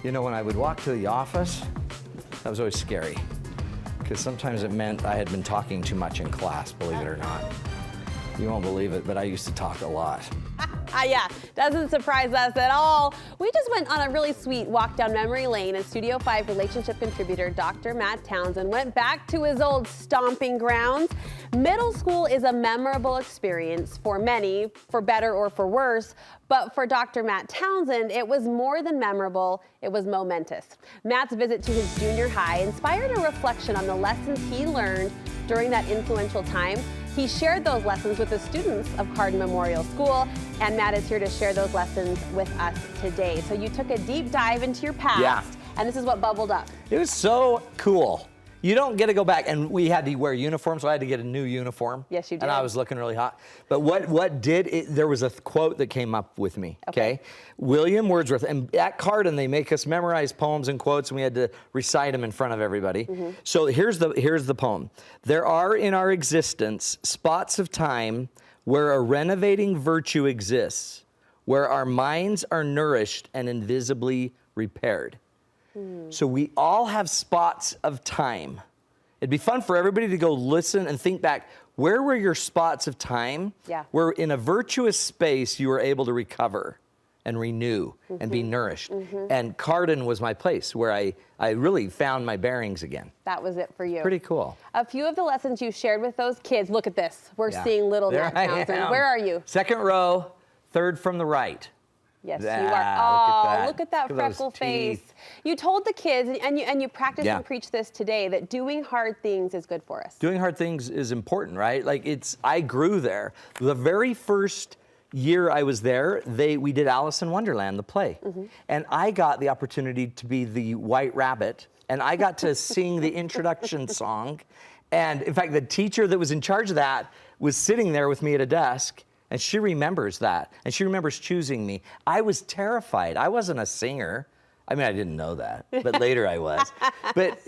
You know, when I would walk to the office, that was always scary, because sometimes it meant I had been talking too much in class, believe it or not. You won't believe it, but I used to talk a lot. Yeah, doesn't surprise us at all. We just went on a really sweet walk down memory lane, and Studio 5 relationship contributor Dr. Matt Townsend went back to his old stomping grounds. Middle school is a memorable experience for many, for better or for worse, but for Dr. Matt Townsend, it was more than memorable, it was momentous. Matt's visit to his junior high inspired a reflection on the lessons he learned during that influential time. He shared those lessons with the students of Cardin Memorial School, and Matt is here to share those lessons with us today. So you took a deep dive into your past, and this is what bubbled up. It was so cool. You don't get to go back, and we had to wear uniforms, so I had to get a new uniform. Yes, you did. And I was looking really hot. But there was a quote that came up with me, okay? William Wordsworth, and at Cardin, they make us memorize poems and quotes, and we had to recite them in front of everybody. So here's the poem. There are in our existence spots of time where a renovating virtue exists, where our minds are nourished and invisibly repaired. So we all have spots of time. It'd be fun for everybody to go listen and think back, where were your spots of time? Where in a virtuous space you were able to recover and renew and be nourished. And Cardin was my place where I really found my bearings again. That was it for you. Pretty cool. A few of the lessons you shared with those kids, look at this. We're seeing little Matt Townsend. Where are you? Second row, third from the right. Yes, you are. Oh, look at that freckle face. You told the kids, and you practiced and preached this today, that doing hard things is good for us. Doing hard things is important, right? Like I grew there. The very first year I was there, we did Alice in Wonderland, the play. And I got the opportunity to be the White Rabbit, and I got to sing the introduction song. And in fact, the teacher that was in charge of that was sitting there with me at a desk. And she remembers that, and she remembers choosing me. I was terrified. I wasn't a singer. I mean, I didn't know that, but later I was. But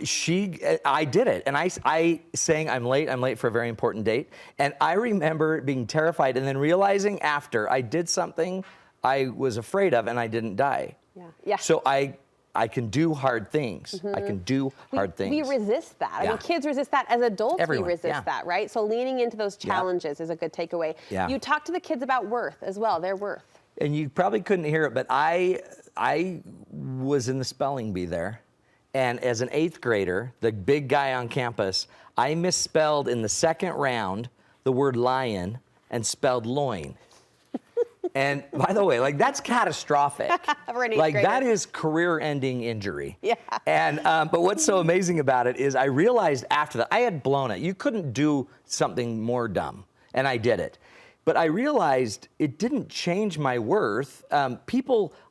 I did it, and I sang, I'm late for a very important date. And I remember being terrified and then realizing after I did something I was afraid of, and I didn't die. So I can do hard things. I can do hard things. We resist that. I mean, kids resist that. As adults, we resist that, right? So leaning into those challenges is a good takeaway. You talk to the kids about worth as well, their worth. And you probably couldn't hear it, but I was in the spelling bee there. And as an 8th grader, the big guy on campus, I misspelled in the second round the word lion and spelled loin. And by the way, like, that's catastrophic. Like, that is career-ending injury. And but what's so amazing about it is I realized after that, I had blown it. You couldn't do something more dumb, and I did it. But I realized it didn't change my worth.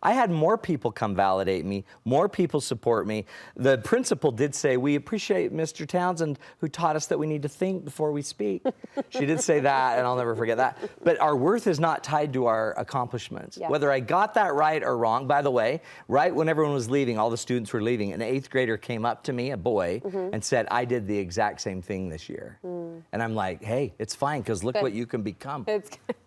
I had more people come validate me, more people support me. The principal did say, we appreciate Mr. Townsend, who taught us that we need to think before we speak. She did say that, and I'll never forget that. But our worth is not tied to our accomplishments. Whether I got that right or wrong, by the way, right when everyone was leaving, all the students were leaving, an 8th grader came up to me, a boy, and said, I did the exact same thing this year. And I'm like, hey, it's fine, because look what you can become.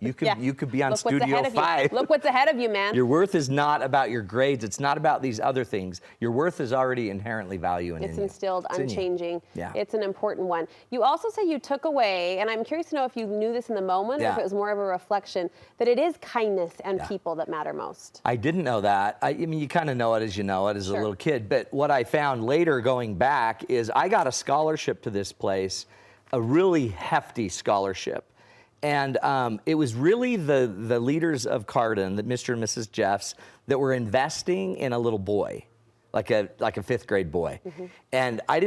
You could be on Studio 5. Look what's ahead of you, man. Your worth is not about your grades. It's not about these other things. Your worth is already inherently value in you. It's instilled, unchanging. Yeah. It's an important one. You also say you took away, and I'm curious to know if you knew this in the moment or if it was more of a reflection, that it is kindness and people that matter most. I didn't know that. I mean, you kind of know it as you know it as a little kid. But what I found later going back is I got a scholarship to this place, a really hefty scholarship. And it was really the leaders of Cardin, the Mr. and Mrs. Jeffs, that were investing in a little boy, like a 5th grade boy. And I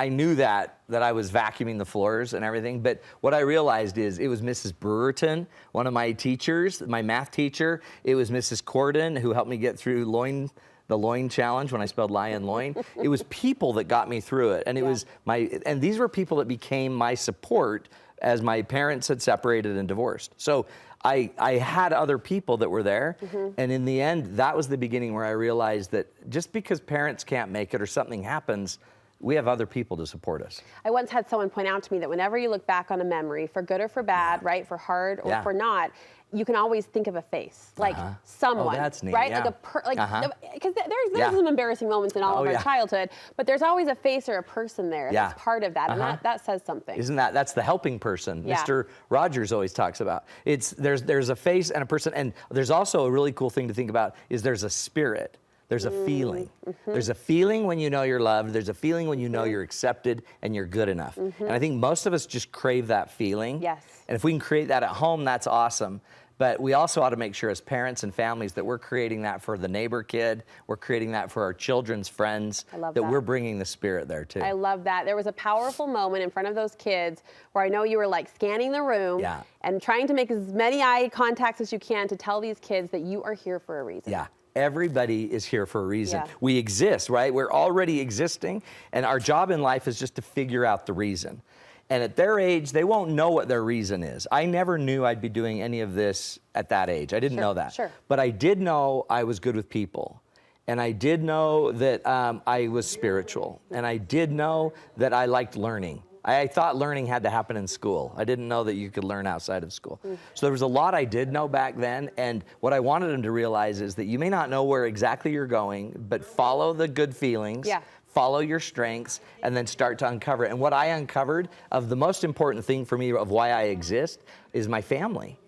knew that I was vacuuming the floors and everything, but what I realized is it was Mrs. Brewerton, one of my teachers, my math teacher. It was Mrs. Corden, who helped me get through the loin challenge when I spelled lion loin. It was people that got me through it. And it was and these were people that became my support as my parents had separated and divorced. So I had other people that were there. And in the end, that was the beginning where I realized that just because parents can't make it or something happens, we have other people to support us. I once had someone point out to me that whenever you look back on a memory, for good or for bad, right, for hard or for not, you can always think of a face, like someone, that's neat, right? yeah. Because there's Yeah. some embarrassing moments in all Oh, of our yeah. childhood, but there's always a face or a person there Yeah. that's part of that, and that says something. Isn't that's the helping person? Yeah. Mr. Rogers always talks about. There's a face and a person, and there's also a really cool thing to think about is there's a spirit. There's a feeling. There's a feeling when you know you're loved. There's a feeling when you know you're accepted and you're good enough. And I think most of us just crave that feeling. Yes. And if we can create that at home, that's awesome. But we also ought to make sure as parents and families that we're creating that for the neighbor kid. We're creating that for our children's friends. I love that. that. We're bringing the spirit there too. I love that. There was a powerful moment in front of those kids where I know you were like scanning the room Yeah. and trying to make as many eye contacts as you can to tell these kids that you are here for a reason. Yeah. Everybody is here for a reason. Yeah. We exist, right? We're already existing, and our job in life is just to figure out the reason. And at their age, they won't know what their reason is. I never knew I'd be doing any of this at that age. I didn't know that. Sure. But I did know I was good with people. And I did know that I was spiritual. And I did know that I liked learning. I thought learning had to happen in school. I didn't know that you could learn outside of school. So there was a lot I did know back then, and what I wanted them to realize is that you may not know where exactly you're going, but follow the good feelings, follow your strengths, and then start to uncover it. And what I uncovered of the most important thing for me of why I exist is my family.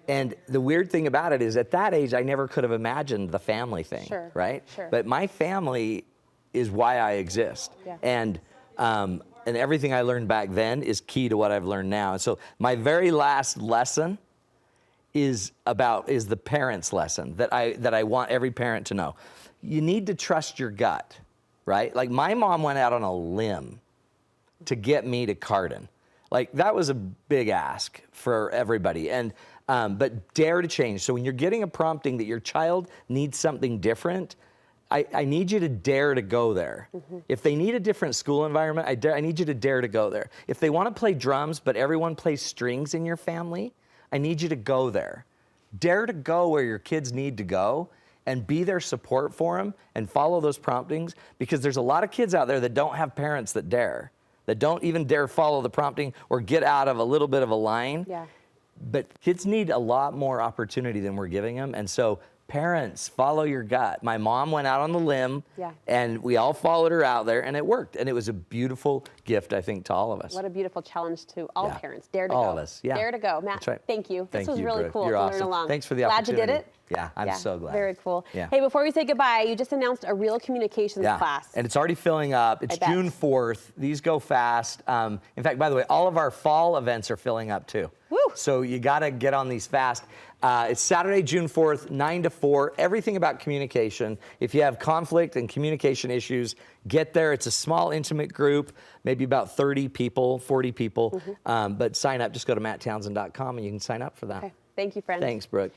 And the weird thing about it is at that age, I never could have imagined the family thing, right? Sure. But my family is why I exist. And everything I learned back then is key to what I've learned now. And so my very last lesson is the parent's lesson that I want every parent to know. You need to trust your gut, right? Like my mom went out on a limb to get me to Cardin. Like that was a big ask for everybody. And but dare to change. So when you're getting a prompting that your child needs something different, I need you to dare to go there. If they need a different school environment, I need you to dare to go there. If they want to play drums, but everyone plays strings in your family, I need you to go there. Dare to go where your kids need to go and be their support for them and follow those promptings, because there's a lot of kids out there that don't have parents that don't even dare follow the prompting or get out of a little bit of a line. Yeah. But kids need a lot more opportunity than we're giving them. And so parents, follow your gut. My mom went out on the limb, and we all followed her out there, and it worked. And it was a beautiful gift, I think, to all of us. What a beautiful challenge to all parents. Dare to all go. All of us, yeah. Dare to go. Matt, That's right. Thank you. Thank this was you, really Brooke. cool You're to awesome. learn along. Thanks for the Glad opportunity. you did it. Yeah, I'm so glad. Very cool. Yeah. Hey, before we say goodbye, you just announced a Real Communications class. And it's already filling up. It's June 4th. These go fast. In fact, by the way, all of our fall events are filling up too. Woo. So you got to get on these fast. It's Saturday, June 4th, 9 to 4. Everything about communication. If you have conflict and communication issues, get there. It's a small, intimate group, maybe about 30 people, 40 people. But sign up. Just go to matttownsend.com and you can sign up for that. Okay. Thank you, friends. Thanks, Brooke.